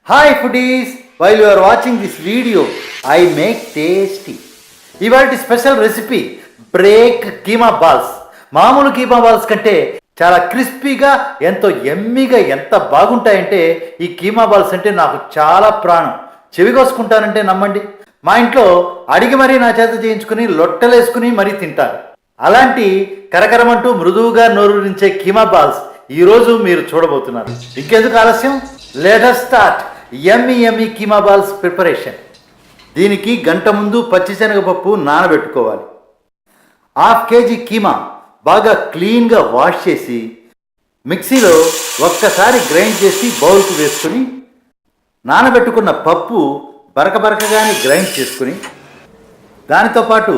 Hi foodies, while you are watching this video, I make tasty. ఇవాల్టి special recipe break keema balls. మామూలు keema balls కంటే చాలా క్రిస్పీగా ఎంతో ఎమ్మీగా ఎంత బాగుంటాయంటే ఈ కీమా బాల్స్ అంటే నాకు చాలా ప్రాణం. చెవి కోసుకుంటానంటే నమ్మండి. మా ఇంట్లో అడిగి మరీ నా చేత చేయించుకుని లొట్టలేసుకుని మరీ తింటారు. అలాంటి కరకరమంటూ మృదువుగా నోరూరించే కీమా బాల్స్ ఈరోజు మీరు చూడబోతున్నారు. ఇంకెందుకు ఆలస్యం, లెట్ us స్టార్ట్ యమ్మీ కీమా బాల్స్ ప్రిపరేషన్. దీనికి గంట ముందు పచ్చిశనగపప్పు నానబెట్టుకోవాలి. 1/2 కేజీ కీమా బాగా క్లీన్గా వాష్ చేసి మిక్సీలో ఒక్కసారి గ్రైండ్ చేసి బౌల్కి వేసుకుని నానబెట్టుకున్న పప్పు బరకబరకగానే గ్రైండ్ చేసుకుని దానితో పాటు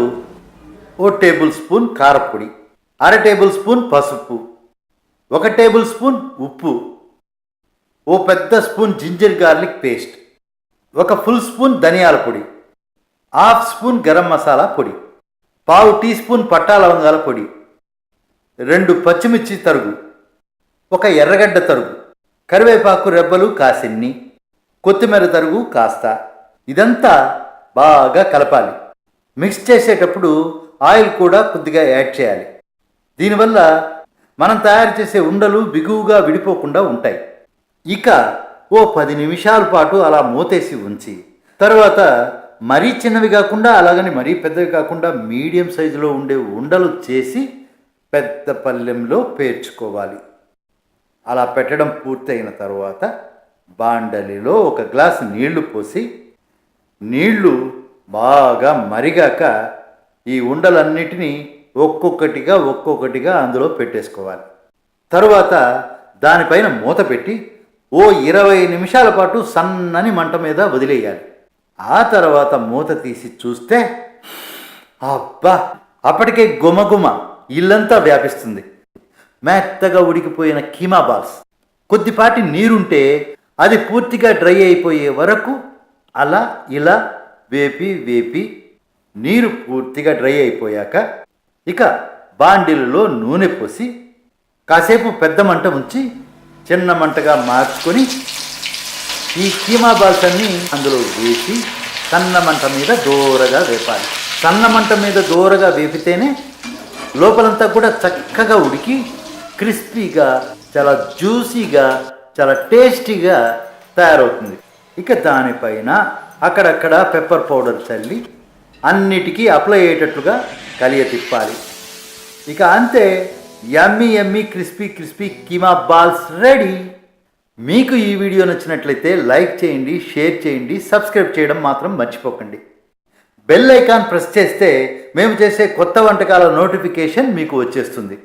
1 టేబుల్ స్పూన్ కారపొడి, 1/2 టేబుల్ స్పూన్ పసుపు, 1 టేబుల్ స్పూన్ ఉప్పు, 1 పెద్ద spoon ginger garlic paste, 1 full spoon ధనియాల పొడి, 1/2 స్పూన్ గరం మసాలా పొడి, 1/4 టీ స్పూన్ పట్టా లవంగాల పొడి, 2 పచ్చిమిర్చి తరుగు, 1 ఎర్రగడ్డ తరుగు, కరివేపాకు రెబ్బలు కాసిన్ని, కొత్తిమీర తరుగు కాస్త. ఇదంతా బాగా కలపాలి. మిక్స్ చేసేటప్పుడు ఆయిల్ కూడా కొద్దిగా యాడ్ చేయాలి. దీనివల్ల మనం తయారు చేసే ఉండలు బిగువుగా విడిపోకుండా ఉంటాయి. ఇక 10 నిమిషాల పాటు అలా మూతేసి ఉంచి తర్వాత మరీ చిన్నవి కాకుండా అలాగని మరీ పెద్దవి కాకుండా మీడియం సైజులో ఉండే ఉండలు చేసి పెద్ద పళ్ళెంలో పేర్చుకోవాలి. అలా పెట్టడం పూర్తయిన తర్వాత బాండలిలో 1 గ్లాసు నీళ్లు పోసి నీళ్లు బాగా మరిగాక ఈ ఉండలన్నిటినీ ఒక్కొక్కటిగా అందులో పెట్టేసుకోవాలి. తరువాత దానిపైన మూత పెట్టి 20 నిమిషాల పాటు సన్నని మంట మీద వదిలేయాలి. ఆ తర్వాత మూత తీసి చూస్తే అబ్బా, అప్పటికే గుమగుమ ఇల్లంతా వ్యాపిస్తుంది. మెత్తగా ఉడికిపోయిన కీమా బాల్స్. కొద్దిపాటి నీరుంటే అది పూర్తిగా డ్రై అయిపోయే వరకు అలా ఇలా వేపి నీరు పూర్తిగా డ్రై అయిపోయాక ఇక బాండిల్లో నూనె పోసి కాసేపు పెద్ద మంట ఉంచి చిన్న మంటగా మార్చుకొని ఈ కీమా బాల్స్ అన్నీ అందులో వేసి సన్న మంట మీద దూరగా వేపాలి. సన్న మంట మీద దూరగా వేపితేనే లోపలంతా కూడా చక్కగా ఉడికి క్రిస్పీగా, చాలా జ్యూసీగా, చాలా టేస్టీగా తయారవుతుంది. ఇక దానిపైన అక్కడక్కడ పెప్పర్ పౌడర్ చల్లి అన్నిటికీ అప్లై అయ్యేటట్లుగా కలియ తిప్పాలి. ఇక అంతే, యమ్మీ క్రిస్పీ కీమా బాల్స్ రెడీ. మీకు ఈ వీడియో నచ్చినట్లయితే లైక్ చేయండి, షేర్ చేయండి, సబ్స్క్రైబ్ చేయడం మాత్రం మర్చిపోకండి. బెల్ ఐకాన్ ప్రెస్ చేస్తే మేము చేసే కొత్త వంటకాల నోటిఫికేషన్ మీకు వచ్చేస్తుంది.